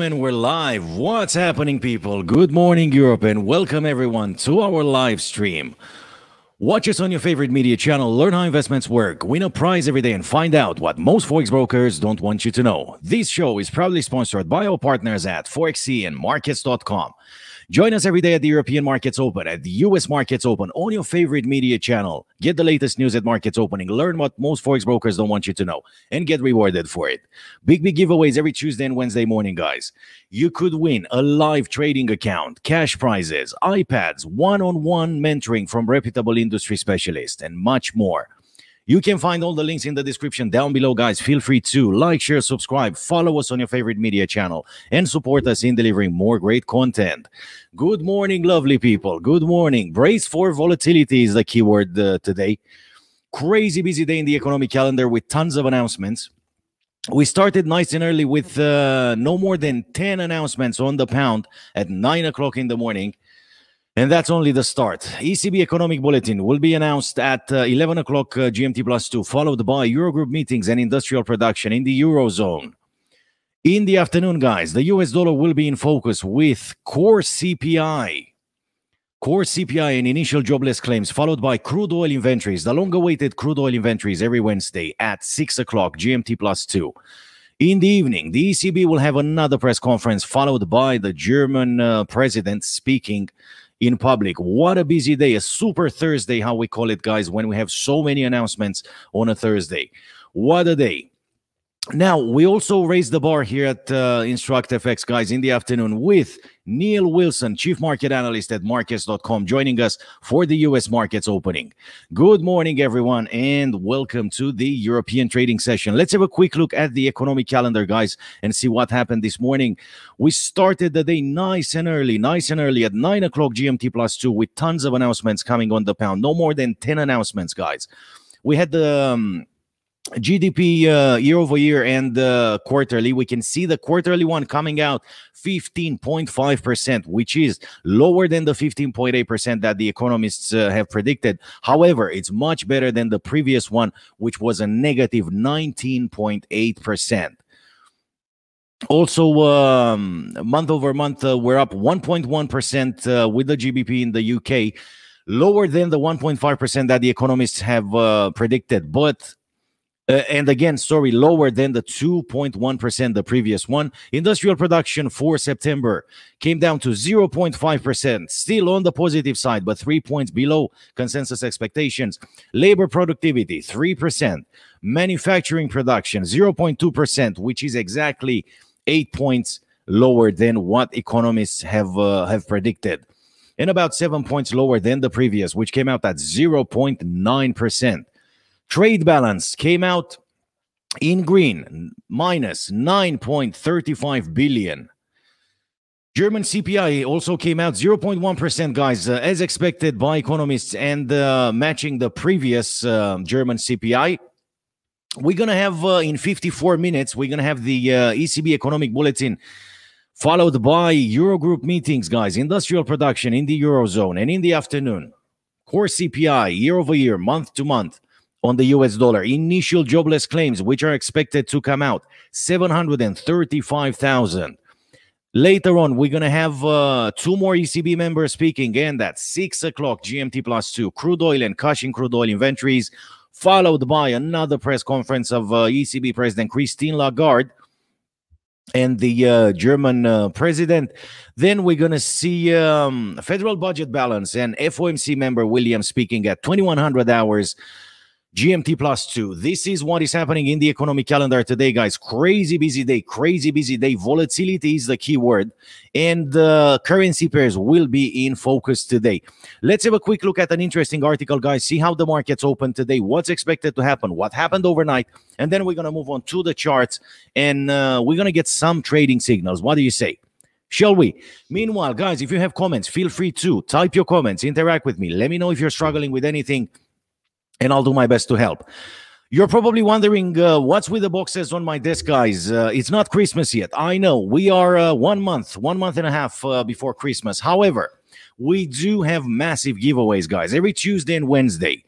gentlemen, we're live. What's happening, people? Good morning, Europe, and welcome everyone to our live stream. Watch us on your favorite media channel, learn how investments work, win a prize every day, and find out what most Forex brokers don't want you to know. This show is proudly sponsored by our partners at Forex and Markets.com. Join us every day at the European Markets Open, at the US Markets Open, on your favorite media channel. Get the latest news at Markets Opening, learn what most Forex brokers don't want you to know, and get rewarded for it. Big giveaways every Tuesday and Wednesday morning, guys. You could win a live trading account, cash prizes, iPads, one-on-one mentoring from reputable industry specialists, and much more. You can find all the links in the description down below, guys. Feel free to like, share, subscribe, follow us on your favorite media channel, and support us in delivering more great content. Good morning, lovely people. Good morning. Brace for volatility is the keyword today. Crazy busy day in the economic calendar with tons of announcements. We started nice and early with no more than 10 announcements on the pound at 9 o'clock in the morning. And that's only the start. ECB Economic Bulletin will be announced at 11 o'clock GMT plus 2, followed by Eurogroup meetings and industrial production in the Eurozone. In the afternoon, guys, the US dollar will be in focus with core CPI. Core CPI and initial jobless claims, followed by crude oil inventories, the long-awaited crude oil inventories every Wednesday at 6 o'clock GMT plus 2. In the evening, the ECB will have another press conference, followed by the German president speaking in public. What a busy day, a super Thursday, how we call it, guys, when we have so many announcements on a Thursday. What a day. Now, we also raised the bar here at InstructFX, guys, in the afternoon with Neil Wilson, Chief Market Analyst at Markets.com, joining us for the US Markets Opening. Good morning, everyone, and welcome to the European trading session. Let's have a quick look at the economic calendar, guys, and see what happened this morning. We started the day nice and early at 9 o'clock GMT plus 2 with tons of announcements coming on the pound. No more than 10 announcements, guys. We had the GDP year over year and quarterly. We can see the quarterly one coming out 15.5%, which is lower than the 15.8% that the economists have predicted. However, it's much better than the previous one, which was a negative 19.8%. Also, month over month, we're up 1.1% with the GDP in the UK, lower than the 1.5% that the economists have predicted, but and again, lower than the 2.1%, the previous one. Industrial production for September came down to 0.5%, still on the positive side, but 3 points below consensus expectations. Labor productivity, 3%. Manufacturing production, 0.2%, which is exactly 8 points lower than what economists have predicted. And about 7 points lower than the previous, which came out at 0.9%. Trade balance came out in green, minus 9.35 billion. German CPI also came out 0.1%, guys, as expected by economists and matching the previous German CPI. We're going to have, in 54 minutes, we're going to have the ECB Economic Bulletin, followed by Eurogroup meetings, guys, industrial production in the Eurozone, and in the afternoon, core CPI year over year, month to month, on the US dollar. Initial jobless claims, which are expected to come out, 735,000. Later on, we're going to have two more ECB members speaking, and at 6 o'clock GMT plus 2, crude oil and Cushing crude oil inventories, followed by another press conference of ECB President Christine Lagarde and the German president. Then we're going to see federal budget balance and FOMC member Williams speaking at 2100 hours GMT plus 2. This is what is happening in the economic calendar today, guys. Crazy busy day, crazy busy day. Volatility is the key word, and currency pairs will be in focus today. Let's have a quick look at an interesting article, guys. See how the markets open today, what's expected to happen, what happened overnight, and then we're going to move on to the charts, and we're going to get some trading signals. What do you say? Shall we? Meanwhile, guys, if you have comments, feel free to type your comments, interact with me. Let me know if you're struggling with anything, and I'll do my best to help. You're probably wondering what's with the boxes on my desk, guys. It's not Christmas yet. I know we are 1 month and a half before Christmas. However, we do have massive giveaways, guys. Every Tuesday and Wednesday,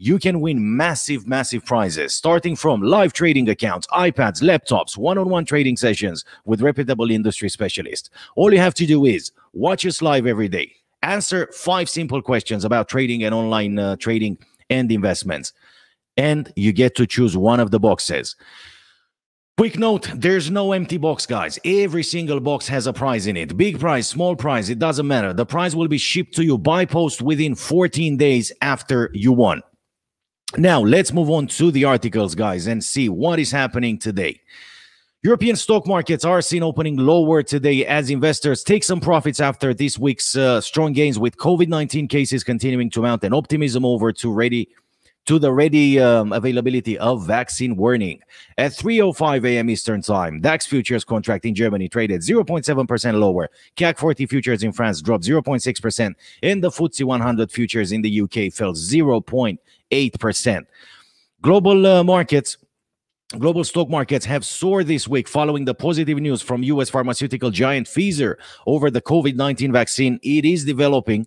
you can win massive, massive prizes, starting from live trading accounts, iPads, laptops, one-on-one trading sessions with reputable industry specialists. All you have to do is watch us live every day, answer 5 simple questions about trading and online trading and investments, and you get to choose one of the boxes. Quick note, there's no empty box, guys. Every single box has a prize in it. Big prize, small prize, it doesn't matter. The prize will be shipped to you by post within 14 days after you won. Now, let's move on to the articles, guys, and see what is happening today. European stock markets are seen opening lower today as investors take some profits after this week's strong gains, with COVID-19 cases continuing to mount and optimism over to the ready availability of vaccine warning. At 3:05 a.m. Eastern Time, DAX futures contract in Germany traded 0.7% lower. CAC 40 futures in France dropped 0.6%, and the FTSE 100 futures in the UK fell 0.8%. Global stock markets have soared this week following the positive news from U.S. pharmaceutical giant Pfizer over the COVID-19 vaccine it is developing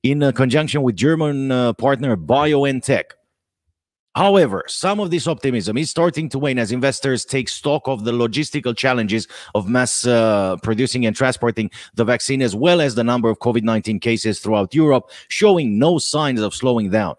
in conjunction with German partner BioNTech. However, some of this optimism is starting to wane as investors take stock of the logistical challenges of mass producing and transporting the vaccine, as well as the number of COVID-19 cases throughout Europe, showing no signs of slowing down.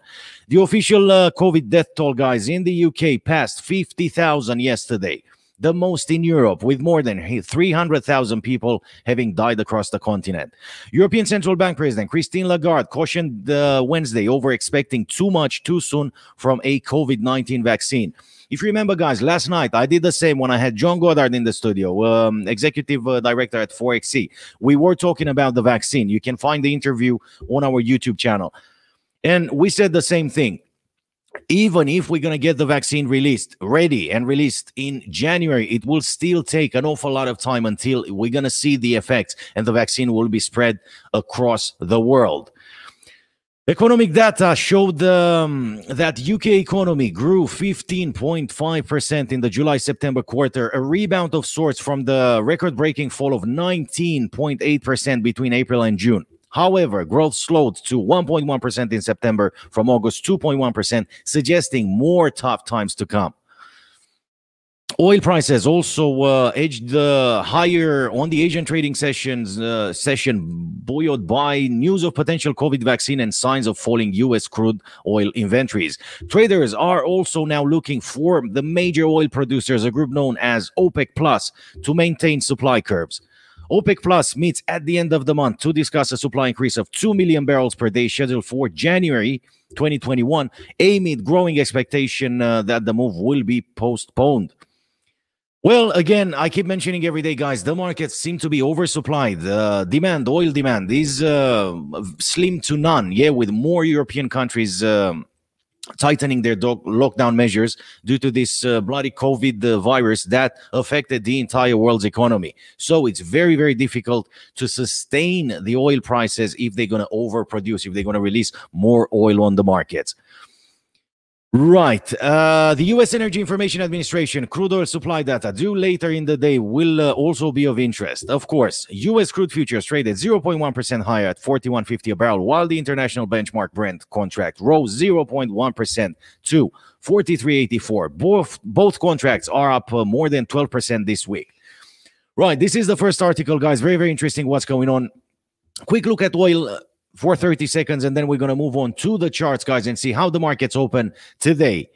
The official COVID death toll, guys, in the UK passed 50,000 yesterday, the most in Europe, with more than 300,000 people having died across the continent. European Central Bank President Christine Lagarde cautioned Wednesday over expecting too much too soon from a COVID-19 vaccine. If you remember, guys, last night I did the same when I had John Goddard in the studio, executive director at Forex. We were talking about the vaccine. You can find the interview on our YouTube channel. And we said the same thing. Even if we're going to get the vaccine ready and released in January, it will still take an awful lot of time until we're going to see the effects and the vaccine will be spread across the world. Economic data showed that UK economy grew 15.5% in the July-September quarter, a rebound of sorts from the record-breaking fall of 19.8% between April and June. However, growth slowed to 1.1% in September from August 2.1%, suggesting more tough times to come. Oil prices also edged higher on the Asian trading session, buoyed by news of potential COVID vaccine and signs of falling U.S. crude oil inventories. Traders are also now looking for the major oil producers, a group known as OPEC Plus, to maintain supply curves. OPEC Plus meets at the end of the month to discuss a supply increase of 2 million barrels per day scheduled for January 2021, amid growing expectation that the move will be postponed. Well, again, I keep mentioning every day, guys, the markets seem to be oversupplied. Oil demand is slim to none, with more European countries tightening their lockdown measures due to this bloody COVID virus that affected the entire world's economy. So it's very, very difficult to sustain the oil prices if they're going to overproduce, if they're going to release more oil on the markets. Right. The U.S. Energy Information Administration crude oil supply data due later in the day will also be of interest. Of course, U.S. crude futures traded 0.1% higher at $41.50 a barrel, while the international benchmark Brent contract rose 0.1% to $43.84. Both contracts are up more than 12% this week. Right. This is the first article, guys. Very, very interesting what's going on. Quick look at oil for 30 seconds, and then we're going to move on to the charts, guys, and see how the markets open today,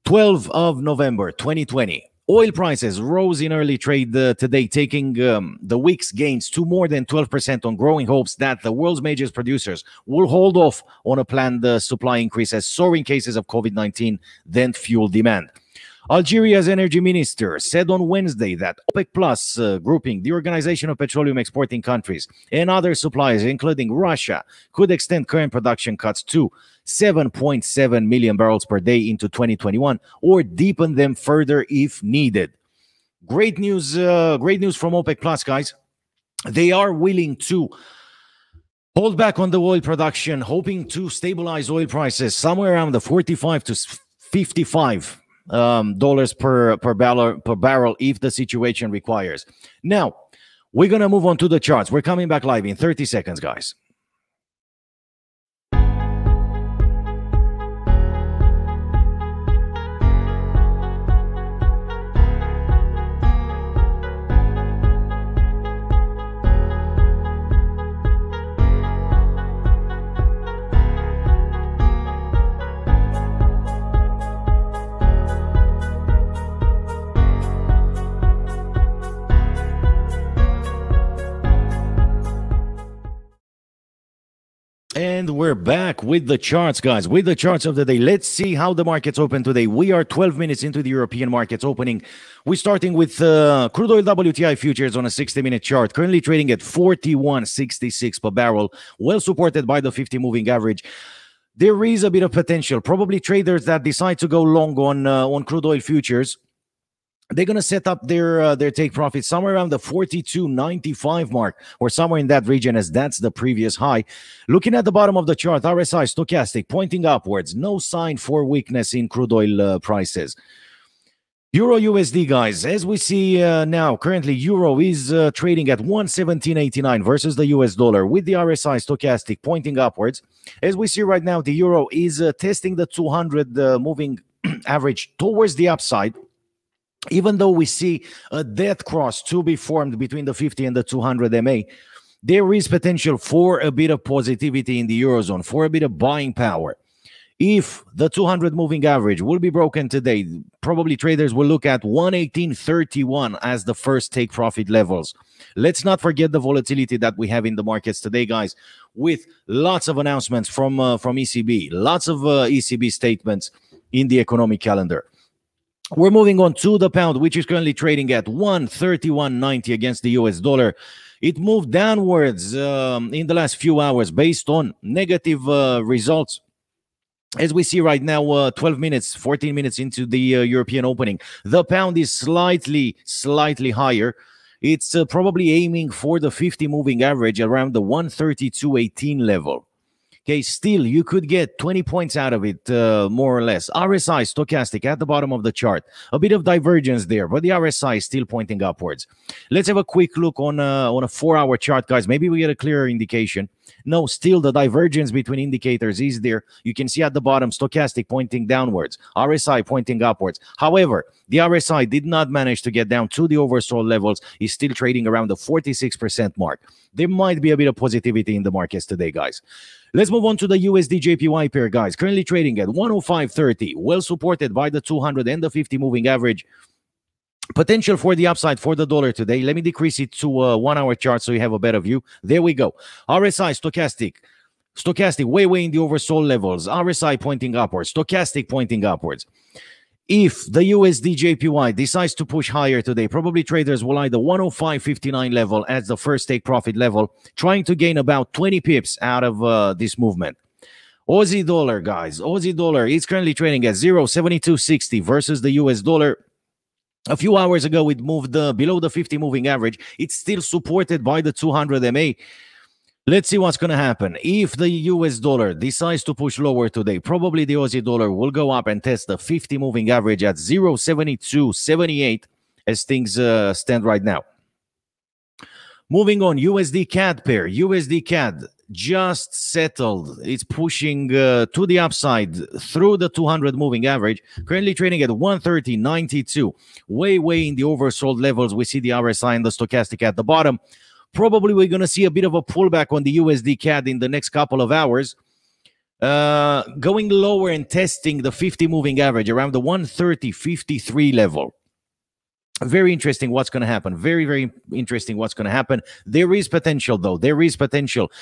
12th of November, 2020. Oil prices rose in early trade today, taking the week's gains to more than 12% on growing hopes that the world's major producers will hold off on a planned supply increase as soaring cases of COVID-19 then fuel demand. Algeria's energy minister said on Wednesday that OPEC Plus grouping, the Organization of Petroleum Exporting Countries, and other suppliers, including Russia, could extend current production cuts to 7.7 million barrels per day into 2021 or deepen them further if needed. Great news from OPEC Plus, guys. They are willing to hold back on the oil production, hoping to stabilize oil prices somewhere around the 45 to 55 dollars per barrel if the situation requires. Now, we're going to move on to the charts. We're coming back live in 30 seconds, guys. we're back with the charts, guys, with the charts of the day. Let's see how the markets open today. We are 12 minutes into the European markets opening. We're starting with crude oil WTI futures on a 60-minute chart, currently trading at 41.66 per barrel, well supported by the 50-moving average. There is a bit of potential. Probably traders that decide to go long on crude oil futures, they're going to set up their take profit somewhere around the 42.95 mark or somewhere in that region, as that's the previous high. Looking at the bottom of the chart, RSI stochastic pointing upwards. No sign for weakness in crude oil prices. Euro USD, guys, as we see now, currently Euro is trading at 117.89 versus the US dollar, with the RSI stochastic pointing upwards. As we see right now, the Euro is testing the 200 moving average towards the upside. Even though we see a death cross to be formed between the 50 and the 200 MA, there is potential for a bit of positivity in the Eurozone, for a bit of buying power. If the 200 moving average will be broken today, probably traders will look at 118.31 as the first take profit levels. Let's not forget the volatility that we have in the markets today, guys, with lots of announcements from ECB, lots of ECB statements in the economic calendar. We're moving on to the pound, which is currently trading at 131.90 against the US dollar. It moved downwards in the last few hours based on negative results. As we see right now, 14 minutes into the European opening, the pound is slightly higher. It's probably aiming for the 50 moving average around the 132.18 level. Okay, still, you could get 20 points out of it, more or less. RSI, stochastic, at the bottom of the chart. A bit of divergence there, but the RSI is still pointing upwards. Let's have a quick look on a 4-hour chart, guys. Maybe we get a clearer indication. No, still the divergence between indicators is there. You can see at the bottom, stochastic pointing downwards, RSI pointing upwards. However, the RSI did not manage to get down to the oversold levels. It's still trading around the 46% mark. There might be a bit of positivity in the markets today, guys. Let's move on to the USD JPY pair, guys. Currently trading at 105.30, well supported by the 200 and the 50 moving average. Potential for the upside for the dollar today. Let me decrease it to a 1-hour chart so you have a better view. There we go. RSI, stochastic, way in the oversold levels. RSI pointing upwards, stochastic pointing upwards. If the USD JPY decides to push higher today, probably traders will either 105.59 level as the first take profit level, trying to gain about 20 pips out of this movement. Aussie dollar, guys. Aussie dollar is currently trading at 0.7260 versus the US dollar. A few hours ago, it moved below the 50 moving average. It's still supported by the 200 MA. Let's see what's going to happen. If the US dollar decides to push lower today, probably the Aussie dollar will go up and test the 50 moving average at 0.7278 as things stand right now. Moving on, USD CAD pair. USD CAD just settled. It's pushing to the upside through the 200 moving average. Currently trading at 130.92. Way in the oversold levels. We see the RSI and the stochastic at the bottom. Probably we're going to see a bit of a pullback on the USD CAD in the next couple of hours. Going lower and testing the 50 moving average around the 130.53 level. Very interesting what's going to happen. Very interesting what's going to happen. There is potential, though. There is potential.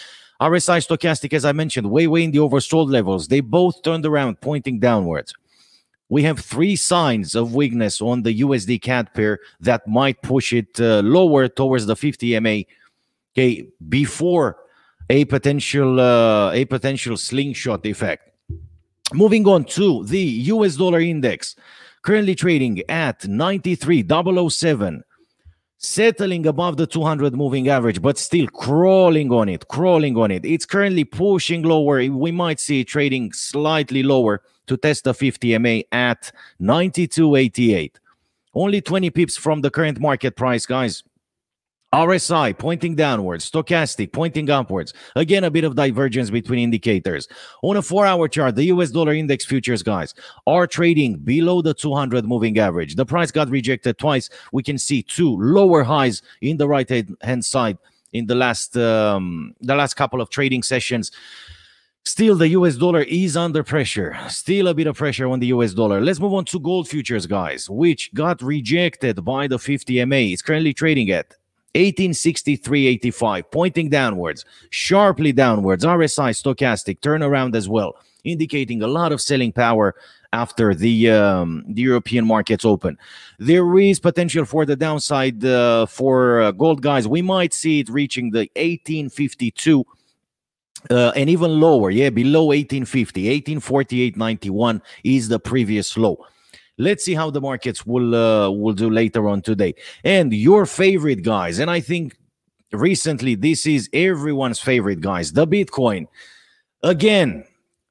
RSI stochastic, as I mentioned, way in the oversold levels. They both turned around, pointing downwards. We have 3 signs of weakness on the USD CAD pair that might push it lower towards the 50 MA. Okay, before a potential slingshot effect. Moving on to the US dollar index, currently trading at 93.007. Settling above the 200 moving average, but still crawling on it. It's currently pushing lower. We might see it trading slightly lower to test the 50 MA at 92.88. Only 20 pips from the current market price, guys. RSI pointing downwards, stochastic pointing upwards. Again, a bit of divergence between indicators. On a 4-hour chart, the US dollar index futures, guys, are trading below the 200 moving average. The price got rejected twice. We can see 2 lower highs in the right-hand side in the last couple of trading sessions. Still, the US dollar is under pressure. Still a bit of pressure on the US dollar. Let's move on to gold futures, guys, which got rejected by the 50 MA. It's currently trading at 1863.85, pointing downwards, sharply downwards. RSI stochastic turnaround as well, indicating a lot of selling power after the European markets open. There is potential for the downside for gold, guys. We might see it reaching the 1852 and even lower, below 1850. 1848.91 is the previous low. Let's see how the markets will do later on today. And your favorite, guys, and I think recently this is everyone's favorite, guys, the Bitcoin. Again,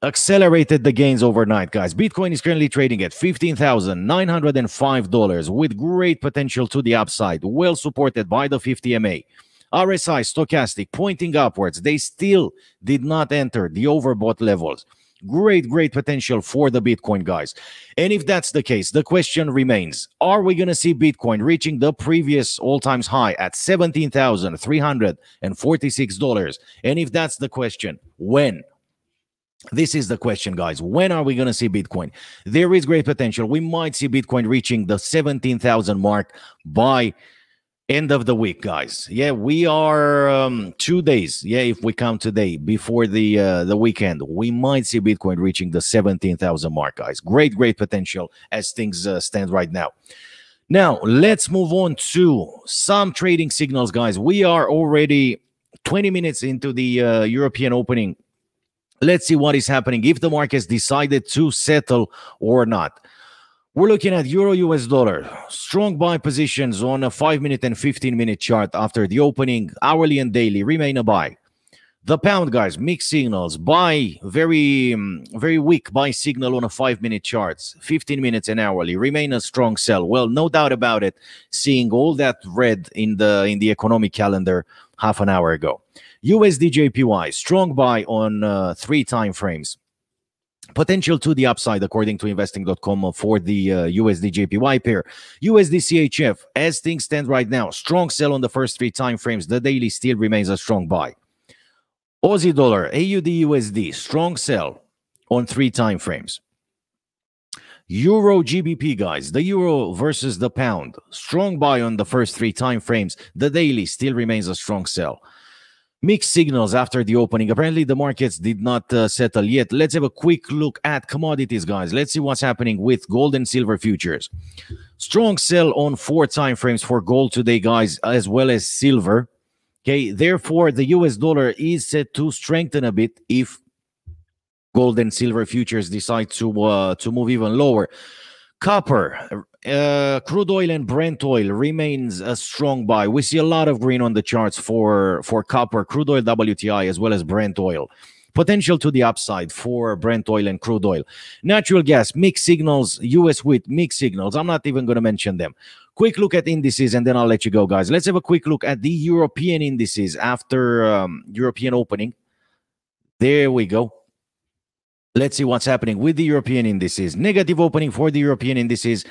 accelerated the gains overnight, guys. Bitcoin is currently trading at $15,905 with great potential to the upside, well supported by the 50 MA. RSI stochastic pointing upwards. They still did not enter the overbought levels. Great potential for the Bitcoin, guys. And if that's the case, the question remains, are we going to see Bitcoin reaching the previous all-time high at $17,346? And if that's the question, when? This is the question, guys. When are we going to see Bitcoin? There is great potential. We might see Bitcoin reaching the 17,000 mark by end of the week, guys. We are 2 days, if we count today, before the weekend. We might see Bitcoin reaching the 17,000 mark, guys. Great potential as things stand right now. Now, let's move on to some trading signals, guys. We are already 20 minutes into the European opening. Let's see what is happening, if the markets decided to settle or not. We're looking at Euro US dollar. Strong buy positions on a 5-minute and 15-minute chart after the opening. Hourly and daily remain a buy. The pound, guys, mixed signals. Buy, very weak buy signal on a 5-minute charts. 15 minutes and hourly remain a strong sell. Well, no doubt about it, seeing all that red in the economic calendar half an hour ago. USD JPY, strong buy on 3 time frames. Potential to the upside, according to investing.com, for the USD JPY pair. USD CHF, as things stand right now, strong sell on the first 3 time frames. The daily still remains a strong buy. Aussie dollar, AUD USD, strong sell on 3 time frames. Euro GBP, guys, the euro versus the pound, strong buy on the first 3 time frames. The daily still remains a strong sell. Mixed signals after the opening. Apparently, the markets did not settle yet. Let's have a quick look at commodities, guys. Let's see what's happening with gold and silver futures. Strong sell on 4 time frames for gold today, guys, as well as silver. Okay, therefore, the US dollar is set to strengthen a bit if gold and silver futures decide to move even lower. Copper, crude oil and Brent oil remains a strong buy. We see a lot of green on the charts for copper, crude oil, WTI, as well as Brent oil. Potential to the upside for Brent oil and crude oil. Natural gas, mixed signals. US wheat, mixed signals. I'm not even going to mention them. Quick look at indices, and then I'll let you go, guys. Let's have a quick look at the European indices after European opening. There we go. Let's see what's happening with the European indices. Negative opening for the European indices,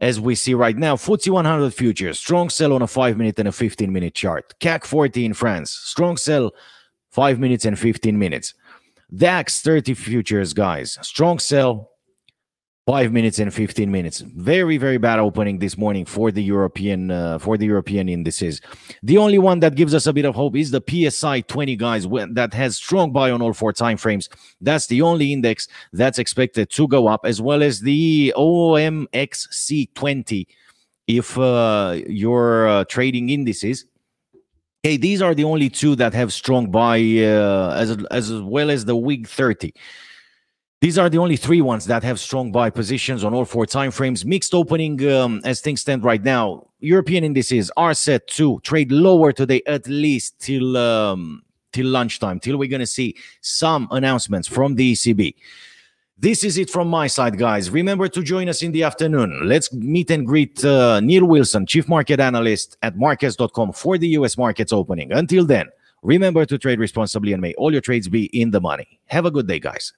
as we see right now. FTSE 100 futures, strong sell on a 5-minute and a 15-minute chart. CAC 40 in France, strong sell, 5 minutes and 15 minutes. DAX 30 futures, guys, strong sell, 5 minutes and 15 minutes. Very bad opening this morning for the European indices. The only one that gives us a bit of hope is the PSI 20, guys, that has strong buy on all 4 time frames. That's the only index that's expected to go up, as well as the OMXC20 if you're trading indices. Okay, these are the only 2 that have strong buy, as well as the WIG 30. These are the only 3 ones that have strong buy positions on all 4 time frames. Mixed opening as things stand right now. European indices are set to trade lower today, at least till lunchtime, till we're going to see some announcements from the ECB. This is it from my side, guys. Remember to join us in the afternoon. Let's meet and greet Neil Wilson, Chief Market Analyst at markets.com, for the US markets opening. Until then, remember to trade responsibly and may all your trades be in the money. Have a good day, guys.